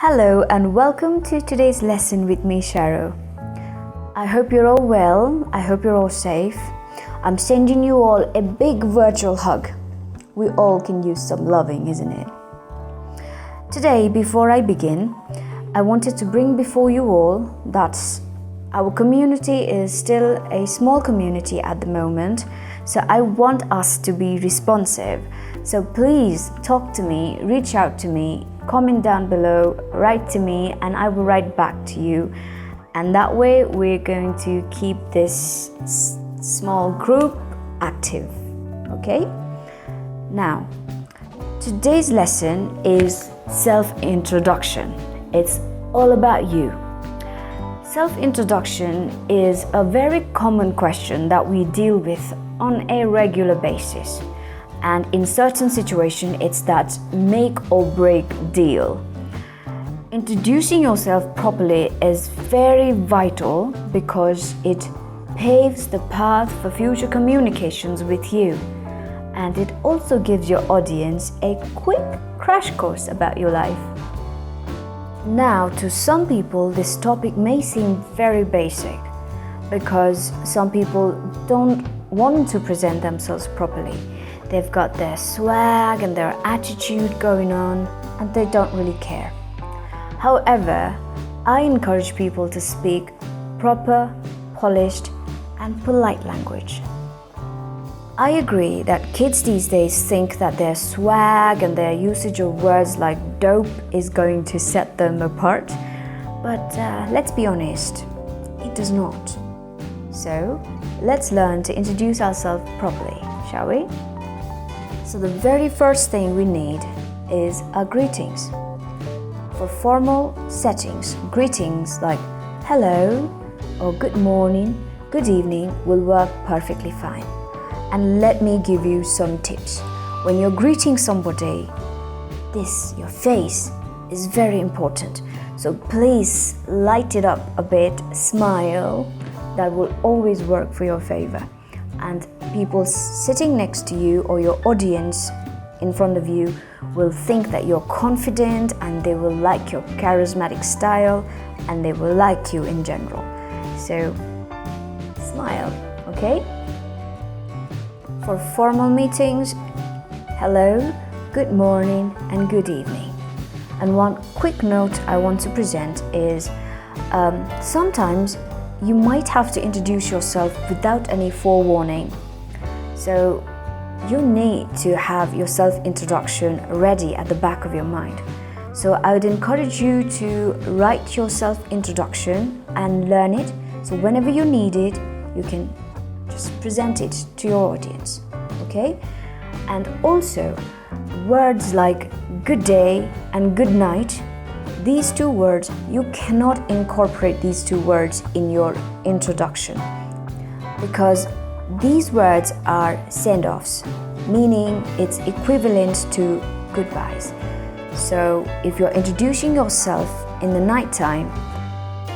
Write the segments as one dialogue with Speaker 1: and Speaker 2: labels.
Speaker 1: Hello and welcome to today's lesson with me, Sharo. I hope you're all well. I hope you're all safe. I'm sending you all a big virtual hug. We all can use some loving, isn't it? Today, before I begin, I wanted to bring before you all that our community is still a small community at the moment, so I want us to be responsive. So please talk to me, reach out to me, comment down below, write to me, and I will write back to you. And that way we're going to keep this small group active, okay? Now, today's lesson is self-introduction. It's all about you. Self-introduction is a very common question that we deal with on a regular basis. And in certain situations, it's that make or break deal. Introducing yourself properly is very vital because it paves the path for future communications with you. And it also gives your audience a quick crash course about your life. Now, to some people, this topic may seem very basic because some people don't want to present themselves properly. They've got their swag and their attitude going on, and they don't really care. However, I encourage people to speak proper, polished, and polite language. I agree that kids these days think that their swag and their usage of words like dope is going to set them apart, but let's be honest, it does not. So, let's learn to introduce ourselves properly, shall we? So the very first thing we need is our greetings. For formal settings, greetings like hello or good morning, good evening will work perfectly fine. And let me give you some tips. When you're greeting somebody, your face is very important. So please light it up a bit, smile. That will always work for your favor. And people sitting next to you or your audience in front of you will think that you're confident and they will like your charismatic style and they will like you in general. So smile, okay? For formal meetings, hello, good morning, and good evening. And one quick note I want to present is sometimes you might have to introduce yourself without any forewarning. So you need to have your self-introduction ready at the back of your mind. So I would encourage you to write your self-introduction and learn it. So whenever you need it, you can just present it to your audience, okay? And also, words like good day and good night, these two words, you cannot incorporate these two words in your introduction because these words are send-offs, meaning it's equivalent to goodbyes. So if you're introducing yourself in the nighttime,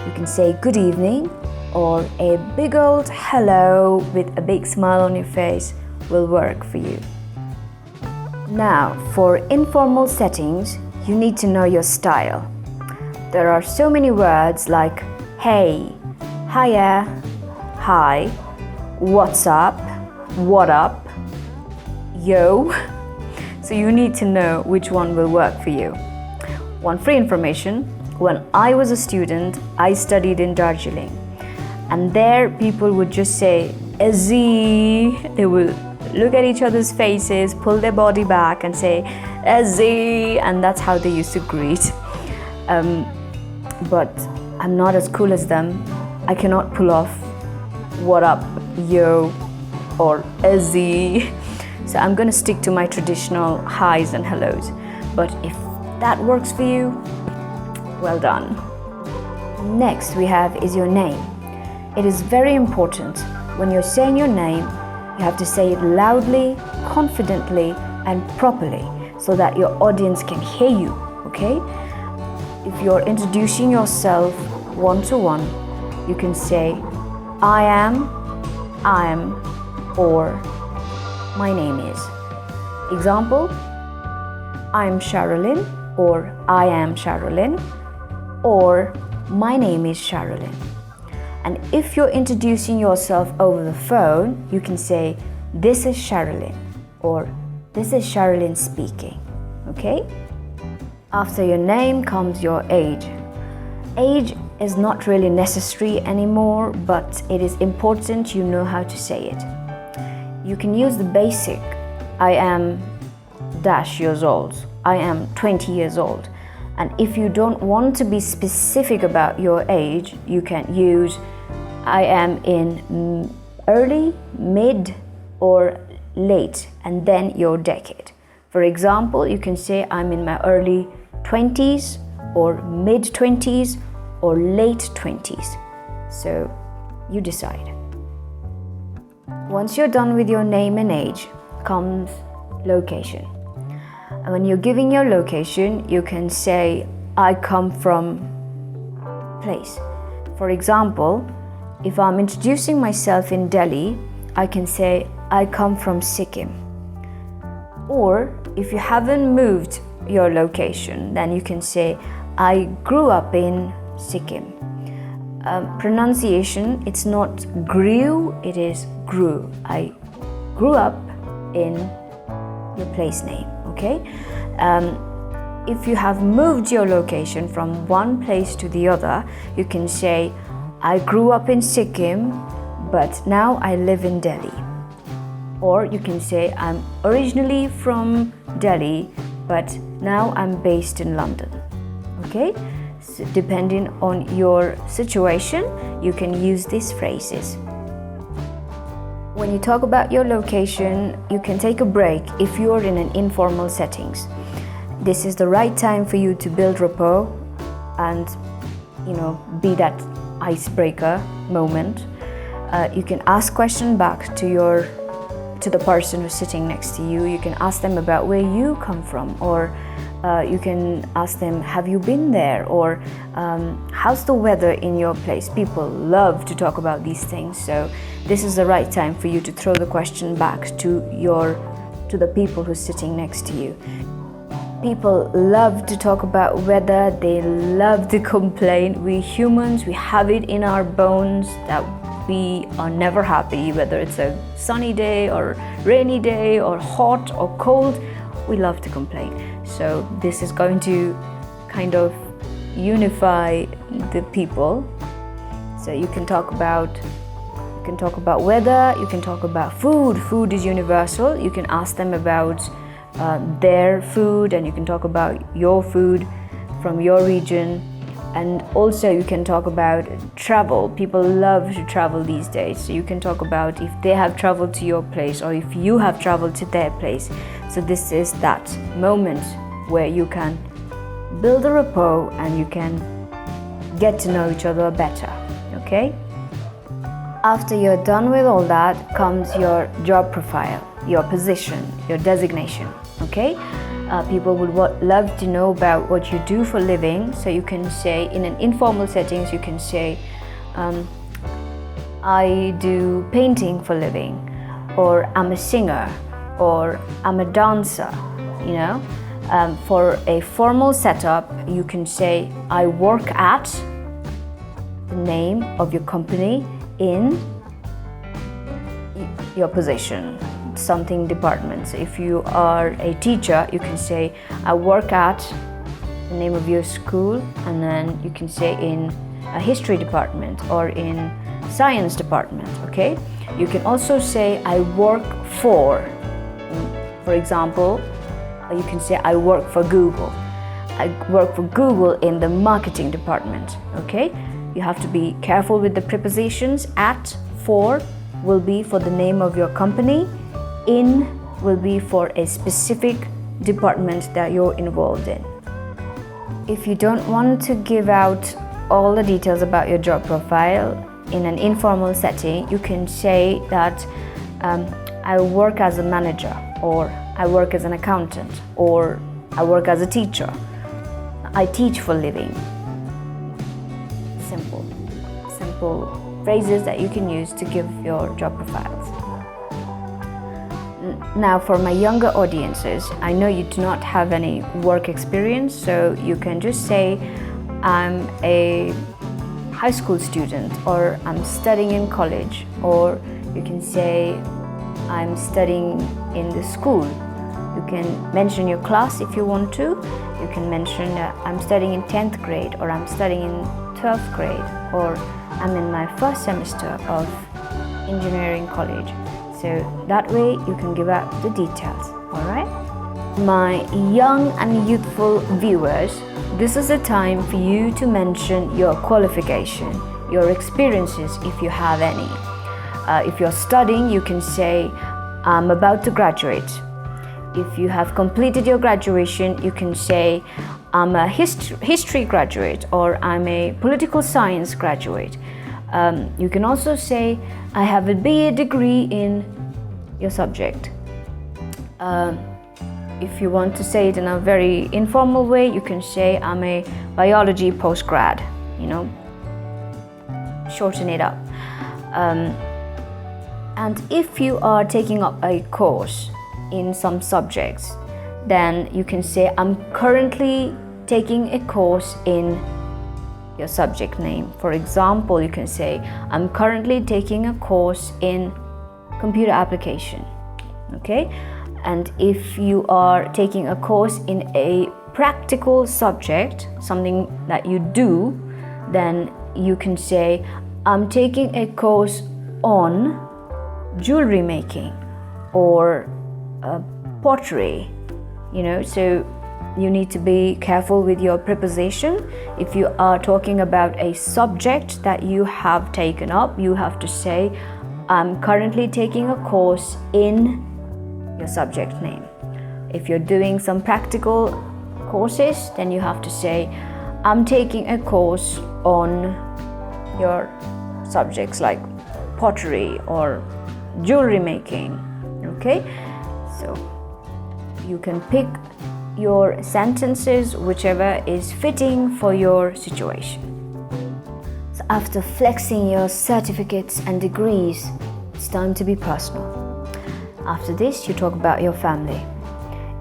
Speaker 1: you can say good evening, or a big old hello with a big smile on your face will work for you. Now, for informal settings, you need to know your style. There are so many words like hey, hiya, hi, what's up, what up, yo. So you need to know which one will work for you. One free information, when I was a student, I studied in Darjeeling. And there people would just say, Azee. They will look at each other's faces, pull their body back and say, Azee. And that's how they used to greet. But I'm not as cool as them. I cannot pull off what up, yo, or Azee. So I'm gonna stick to my traditional highs and hellos. But if that works for you, well done. Next we have is your name. It is very important when you're saying your name, you have to say it loudly, confidently, and properly so that your audience can hear you, okay? If you're introducing yourself one-to-one, you can say, I am, or my name is. Example, I'm Sharolyn, or I am Sharolyn, or my name is Sharolyn. And if you're introducing yourself over the phone, you can say, this is Sharolyn, or this is Sharolyn speaking, okay? After your name comes your age. Age is not really necessary anymore, but it is important you know how to say it. You can use the basic, I am dash years old, I am 20 years old. And if you don't want to be specific about your age, you can use I am in early, mid, or late, and then your decade. For example, you can say I'm in my early 20s, or mid 20s, or late 20s. So you decide. Once you're done with your name and age, comes location. And when you're giving your location, you can say, I come from place. For example, if I'm introducing myself in Delhi, I can say, I come from Sikkim. Or if you haven't moved your location, then you can say, I grew up in Sikkim. Pronunciation, it's not grew, it is grew. I grew up in your place name, okay? If you have moved your location from one place to the other, you can say, I grew up in Sikkim, but now I live in Delhi. Or you can say, I'm originally from Delhi, but now I'm based in London, okay? So depending on your situation, you can use these phrases. When you talk about your location, you can take a break if you're in an informal settings. This is the right time for you to build rapport and, be that icebreaker moment. You can ask questions back to the person who's sitting next to you. You can ask them about where you come from, or you can ask them, have you been there, or how's the weather in your place? People love to talk about these things, so this is the right time for you to throw the question back to the people who's sitting next to you. People love to talk about weather, they love to complain. We humans, we have it in our bones that we are never happy, whether it's a sunny day or rainy day or hot or cold, we love to complain. So this is going to kind of unify the people. So you can talk about weather, you can talk about food. Food is universal. You can ask them about their food, and you can talk about your food from your region. And also you can talk about travel. People love to travel these days, so you can talk about if they have traveled to your place or if you have traveled to their place. So this is that moment where you can build a rapport and you can get to know each other better, okay? After you're done with all that comes your job profile, your position, your designation, okay? People would love to know about what you do for a living, so you can say, in an informal settings, you can say, I do painting for a living, or I'm a singer, or I'm a dancer, For a formal setup, you can say, I work at the name of your company in your position, something department. So if you are a teacher, you can say, I work at the name of your school, and then you can say in a history department or in science department, okay? You can also say, I work for example, you can say, I work for Google. I work for Google in the marketing department, okay? You have to be careful with the prepositions. At, for will be for the name of your company. In will be for a specific department that you're involved in. If you don't want to give out all the details about your job profile in an informal setting, you can say that I work as a manager, or I work as an accountant, or I work as a teacher. I teach for a living. Simple phrases that you can use to give your job profiles. Now, for my younger audiences, I know you do not have any work experience, so you can just say, I'm a high school student, or I'm studying in college, or you can say, I'm studying in the school. You can mention your class if you want to. You can mention I'm studying in 10th grade, or I'm studying in 12th grade, or I'm in my first semester of engineering college. So that way you can give out the details, all right? My young and youthful viewers, this is the time for you to mention your qualification, your experiences if you have any. If you're studying, you can say, I'm about to graduate. If you have completed your graduation, you can say, I'm a history graduate, or I'm a political science graduate. You can also say, I have a BA degree in your subject. If you want to say it in a very informal way, you can say, I'm a biology postgrad, shorten it up. And if you are taking up a course in some subjects, then you can say, I'm currently taking a course in your subject name. For example, you can say, I'm currently taking a course in computer application, okay? And if you are taking a course in a practical subject, something that you do, then you can say, I'm taking a course on jewelry making or pottery, so you need to be careful with your preposition. If you are talking about a subject that you have taken up, you have to say, I'm currently taking a course in your subject name. If you're doing some practical courses, then you have to say, I'm taking a course on your subjects like pottery or jewelry making, okay? So you can pick your sentences, whichever is fitting for your situation. So after flexing your certificates and degrees, it's time to be personal. After this, you talk about your family.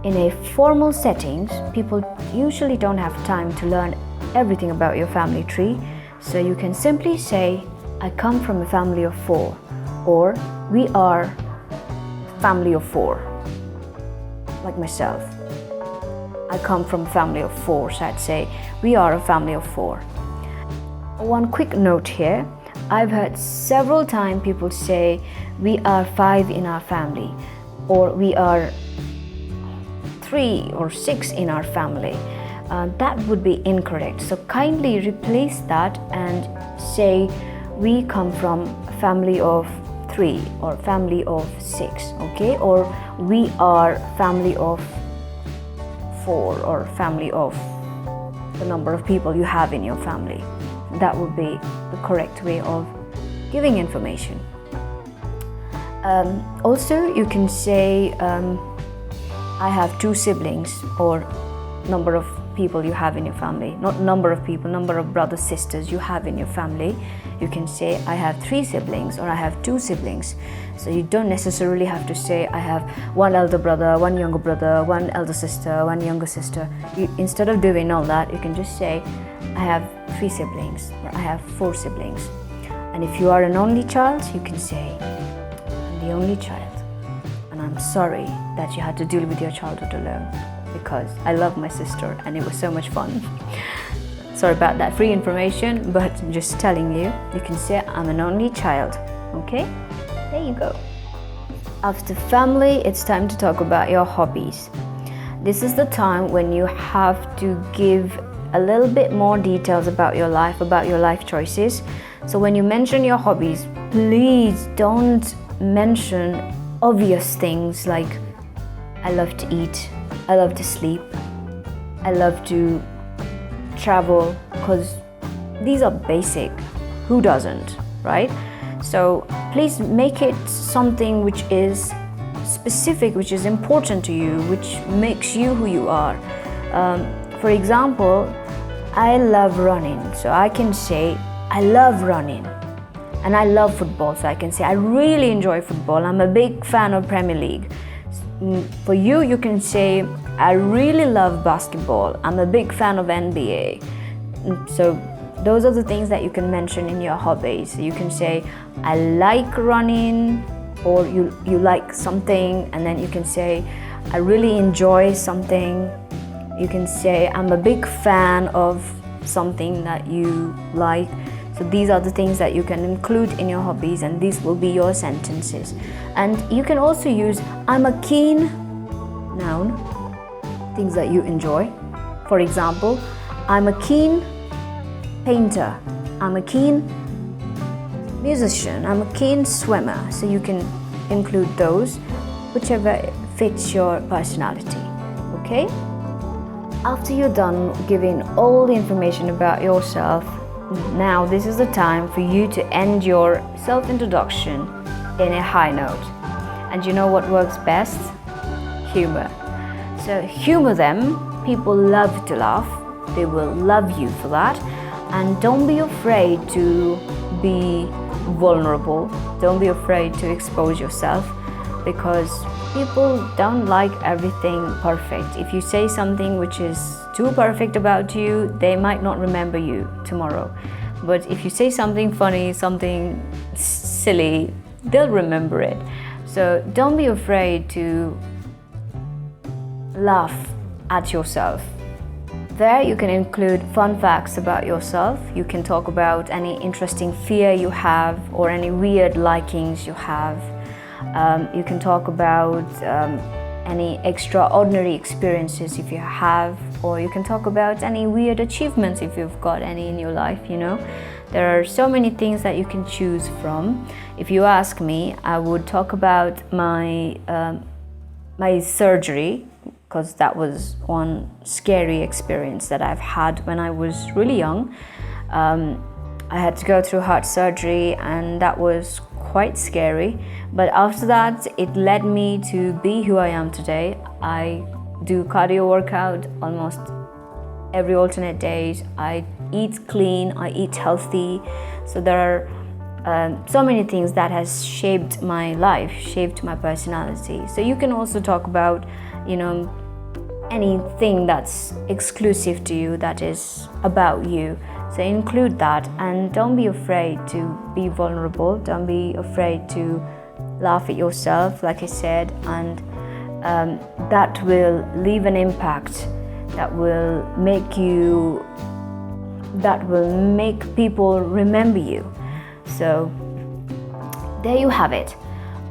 Speaker 1: In a formal settings, people usually don't have time to learn everything about your family tree, so you can simply say, I come from a family of 4, or we are family of 4, like myself. I come from a family of 4, so I'd say, we are a family of 4. One quick note here, I've heard several times people say, we are 5 in our family, or we are 3 or 6 in our family. That would be incorrect. So kindly replace that and say, we come from a family of 3 or family of 6, okay? Or we are family of 4 or family of the number of people you have in your family. That would be the correct way of giving information. Also, you can say, I have 2 siblings, or number of people you have in your family. Not number of people, number of brothers, sisters you have in your family. You can say, I have 3 siblings, or I have 2 siblings. So you don't necessarily have to say, I have 1 elder brother, 1 younger brother, 1 elder sister, 1 younger sister. Instead of doing all that, you can just say, I have 3 siblings, or I have 4 siblings. And if you are an only child, you can say, I'm the only child, and I'm sorry that you had to deal with your childhood alone, because I love my sister and it was so much fun. Sorry about that free information, but just telling you, you can say, I'm an only child, okay? There you go. After family, it's time to talk about your hobbies. This is the time when you have to give a little bit more details about your life choices. So when you mention your hobbies, please don't mention obvious things like, I love to eat, I love to sleep, I love to travel, because these are basic. Who doesn't, right? So please make it something which is specific, which is important to you, which makes you who you are. For example, I love running, so I can say I love running. And I love football, so I can say I really enjoy football. I'm a big fan of Premier League. For you, you can say, I really love basketball. I'm a big fan of NBA. So those are the things that you can mention in your hobbies. You can say, I like running, or you like something, and then you can say, I really enjoy something. You can say, I'm a big fan of something that you like. So these are the things that you can include in your hobbies, and these will be your sentences. And you can also use, I'm a keen noun, things that you enjoy. For example, I'm a keen painter. I'm a keen musician. I'm a keen swimmer. So you can include those, whichever fits your personality. Okay? After you're done giving all the information about yourself, now this is the time for you to end your self-introduction in a high note. And you know what works best? Humor. So humor them. People love to laugh. They will love you for that. And don't be afraid to be vulnerable. Don't be afraid to expose yourself, because people don't like everything perfect. If you say something which is too perfect about you, they might not remember you tomorrow. But if you say something funny, something silly, they'll remember it. So don't be afraid to laugh at yourself. There you can include fun facts about yourself. You can talk about any interesting fear you have or any weird likings you have. You can talk about any extraordinary experiences if you have, or you can talk about any weird achievements if you've got any in your life, you know. There are so many things that you can choose from. If you ask me, I would talk about my surgery, because that was one scary experience that I've had when I was really young. I had to go through heart surgery, and that was quite scary. But after that, it led me to be who I am today. I do cardio workout almost every alternate days. I eat clean, I eat healthy. So there are so many things that has shaped my life, shaped my personality. So you can also talk about, you know, anything that's exclusive to you, that is about you. So include that, and don't be afraid to be vulnerable. Don't be afraid to laugh at yourself, like I said, and that will leave an impact. That will make people remember you. So there you have it.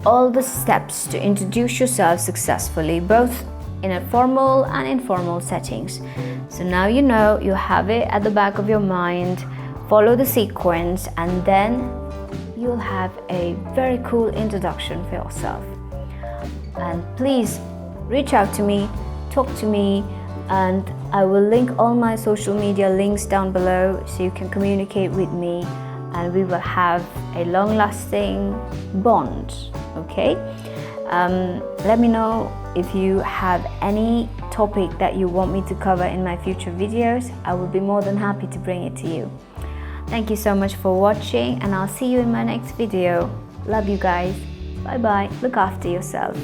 Speaker 1: All the steps to introduce yourself successfully, both in a formal and informal settings. So now you know, you have it at the back of your mind. Follow the sequence, and then you'll have a very cool introduction for yourself. And please reach out to me, talk to me, and I will link all my social media links down below so you can communicate with me, and we will have a long-lasting bond. Okay? Let me know if you have any topic that you want me to cover in my future videos. I will be more than happy to bring it to you. Thank you so much for watching, and I'll see you in my next video. Love you guys. Bye bye. Look after yourself.